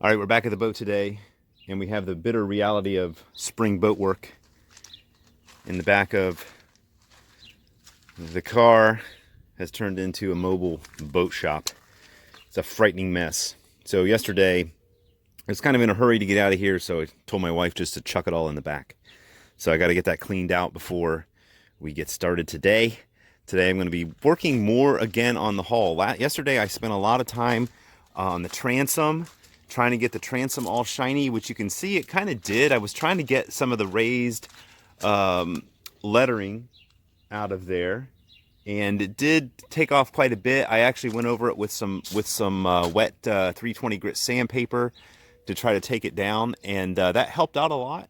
All right, we're back at the boat today, and we have the bitter reality of spring boat work. In the back of the car has turned into a mobile boat shop. It's a frightening mess. So yesterday, I was kind of in a hurry to get out of here, so I told my wife just to chuck it all in the back. So I got to get that cleaned out before we get started today. Today I'm going to be working more again on the hull. Yesterday I spent a lot of time on the transom, trying to get the transom all shiny, which you can see it kind of did. I was trying to get some of the raised lettering out of there, and it did take off quite a bit. I actually went over it with some wet 320 grit sandpaper to try to take it down, and that helped out a lot.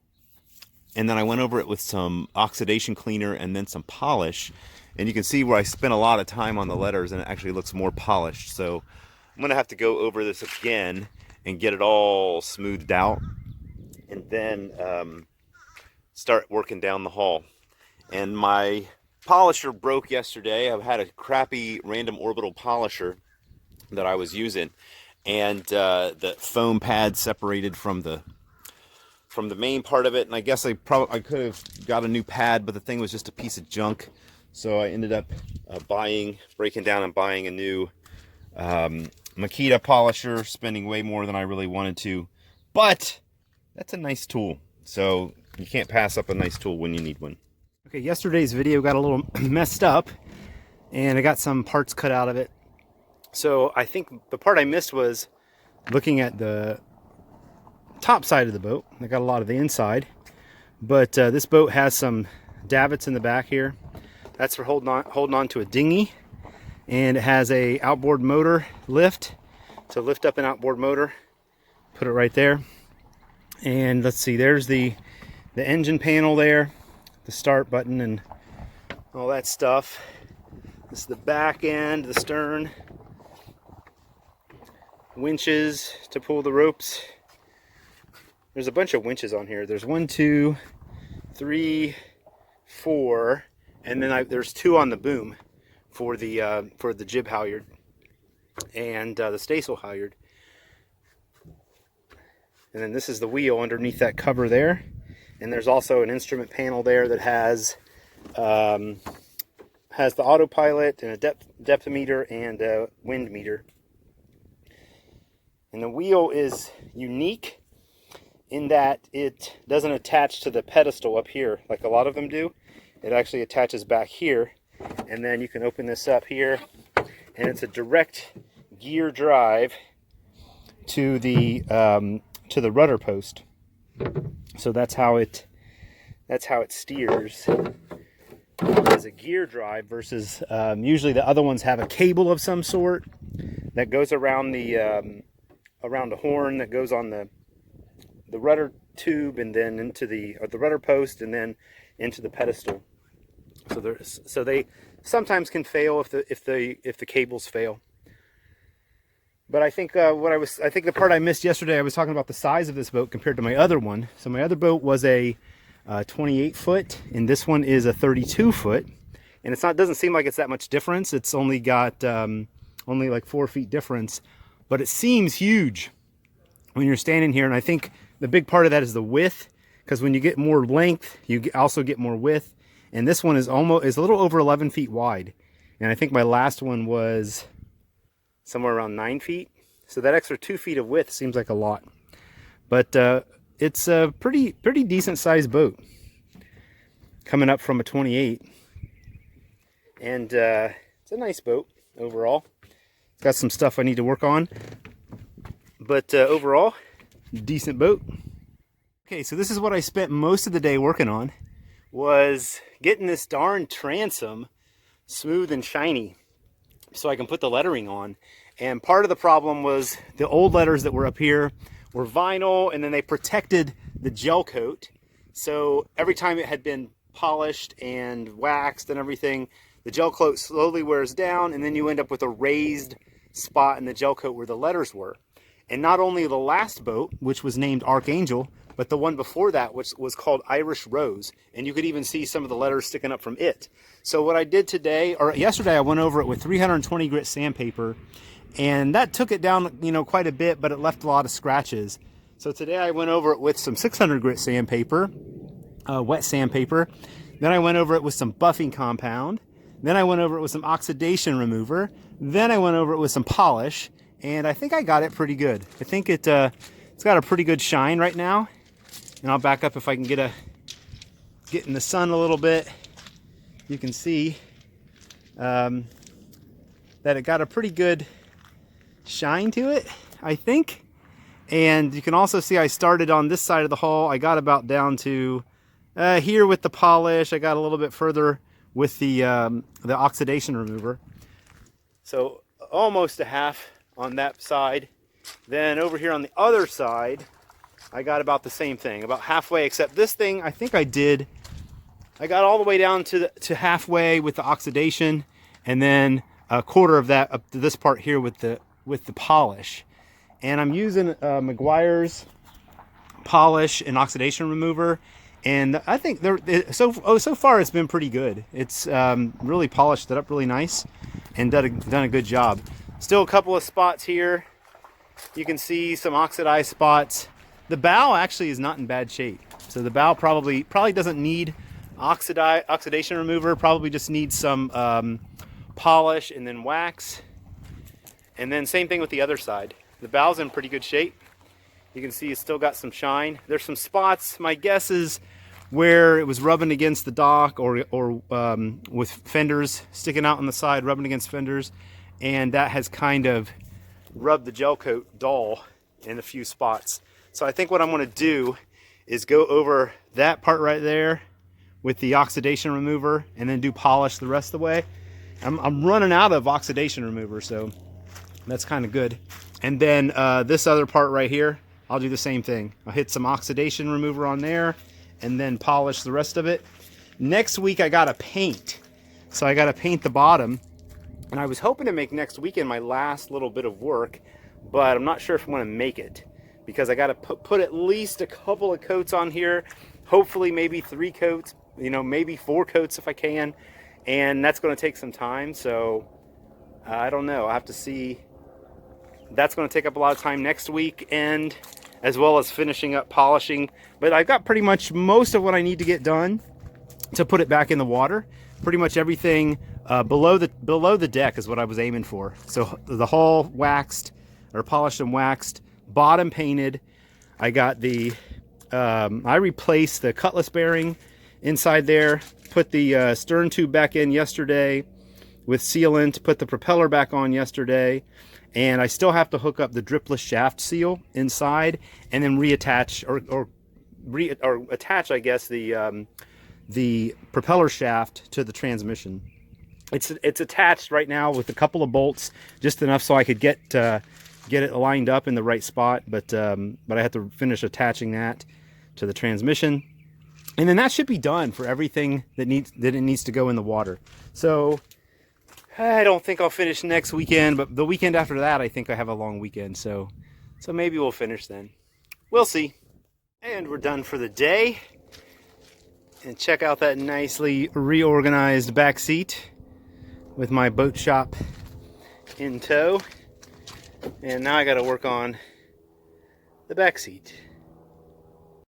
And then I went over it with some oxidation cleaner and then some polish, and you can see where I spent a lot of time on the letters, and it actually looks more polished. So I'm gonna have to go over this again and get it all smoothed out, and then start working down the hull. And my polisher broke yesterday. I've had a crappy random orbital polisher that I was using, and the foam pad separated from the main part of it, and I guess I could have got a new pad, but the thing was just a piece of junk. So I ended up breaking down and buying a new Makita polisher, spending way more than I really wanted to, but that's a nice tool, so you can't pass up a nice tool when you need one. Okay, yesterday's video got a little messed up, and I got some parts cut out of it. So I think the part I missed was looking at the top side of the boat. I got a lot of the inside, but this boat has some davits in the back here. That's for holding on to a dinghy. And it has a outboard motor lift to lift up an outboard motor. Put it right there. And let's see, there's the engine panel there, the start button and all that stuff. This is the back end, the stern. Winches to pull the ropes. There's a bunch of winches on here. There's 1, 2, 3, 4, and then there's 2 on the boom for the jib halyard and the staysail halyard. And then this is the wheel underneath that cover there. And there's also an instrument panel there that has the autopilot and a depth meter and a wind meter. And the wheel is unique in that it doesn't attach to the pedestal up here like a lot of them do. It actually attaches back here. And then you can open this up here, and it's a direct gear drive to the rudder post. So that's how it steers as a gear drive versus usually the other ones have a cable of some sort that goes around around a horn that goes on the rudder tube and then into the rudder post and then into the pedestal. So they sometimes can fail if the cables fail. But I think the part I missed yesterday, I was talking about the size of this boat compared to my other one. So my other boat was a 28 foot, and this one is a 32 foot, and doesn't seem like it's that much difference. It's only got only like 4 feet difference, but it seems huge when you're standing here. And I think the big part of that is the width, because when you get more length, you also get more width. And this one is a little over 11 feet wide. And I think my last one was somewhere around 9 feet. So that extra 2 feet of width seems like a lot. But it's a pretty decent sized boat coming up from a 28. And it's a nice boat overall. It's got some stuff I need to work on. But overall, decent boat. Okay, so this is what I spent most of the day working on, was getting this darn transom smooth and shiny so I can put the lettering on. And part of the problem was the old letters that were up here were vinyl, and then they protected the gel coat. So every time it had been polished and waxed and everything, the gel coat slowly wears down, and then you end up with a raised spot in the gel coat where the letters were. And not only the last boat, which was named Archangel, but the one before that, which was called Irish Rose, and you could even see some of the letters sticking up from it. So what I did today, or yesterday, I went over it with 320 grit sandpaper, and that took it down, you know, quite a bit, but it left a lot of scratches. So today I went over it with some 600 grit sandpaper, wet sandpaper. Then I went over it with some buffing compound. Then I went over it with some oxidation remover. Then I went over it with some polish, and I think I got it pretty good. I think it's got a pretty good shine right now. And I'll back up if I can get in the sun a little bit. You can see that it got a pretty good shine to it, I think. And you can also see I started on this side of the hull. I got about down to here with the polish. I got a little bit further with the oxidation remover. So almost a half on that side. Then over here on the other side, I got about the same thing, about halfway, except this thing, I think I got all the way down to halfway with the oxidation, and then a quarter of that up to this part here with the polish. And I'm using McGuire's polish and oxidation remover, and I think so far it's been pretty good. It's really polished it up really nice and done a good job. Still a couple of spots here. You can see some oxidized spots. The bow actually is not in bad shape. So the bow probably doesn't need oxidation remover, probably just needs some polish and then wax. And then same thing with the other side. The bow's in pretty good shape. You can see it's still got some shine. There's some spots, my guess is where it was rubbing against the dock or with fenders sticking out on the side, rubbing against fenders. And that has kind of rubbed the gel coat dull in a few spots. So I think what I'm going to do is go over that part right there with the oxidation remover and then do polish the rest of the way. I'm running out of oxidation remover, so that's kind of good. And then this other part right here, I'll do the same thing. I'll hit some oxidation remover on there and then polish the rest of it. Next week I got to paint. So I got to paint the bottom. And I was hoping to make next weekend my last little bit of work, but I'm not sure if I'm going to make it, because I got to put at least a couple of coats on here, hopefully maybe 3 coats, you know, maybe 4 coats if I can, and that's going to take some time. So I don't know, I have to see. That's going to take up a lot of time next weekend, as well as finishing up polishing, but I've got pretty much most of what I need to get done to put it back in the water. Pretty much everything below the deck is what I was aiming for. So the hull waxed, or polished and waxed, bottom painted. I got the I replaced the cutlass bearing inside there, put the stern tube back in yesterday with sealant, put the propeller back on yesterday, and I still have to hook up the dripless shaft seal inside and then reattach or attach, I guess, the propeller shaft to the transmission. It's attached right now with a couple of bolts, just enough so I could get it lined up in the right spot, but I have to finish attaching that to the transmission, and then that should be done for everything that it needs to go in the water. So I don't think I'll finish next weekend, but the weekend after that I think I have a long weekend, so maybe we'll finish then. We'll see. And we're done for the day. And check out that nicely reorganized back seat with my boat shop in tow. And now I got to work on the back seat.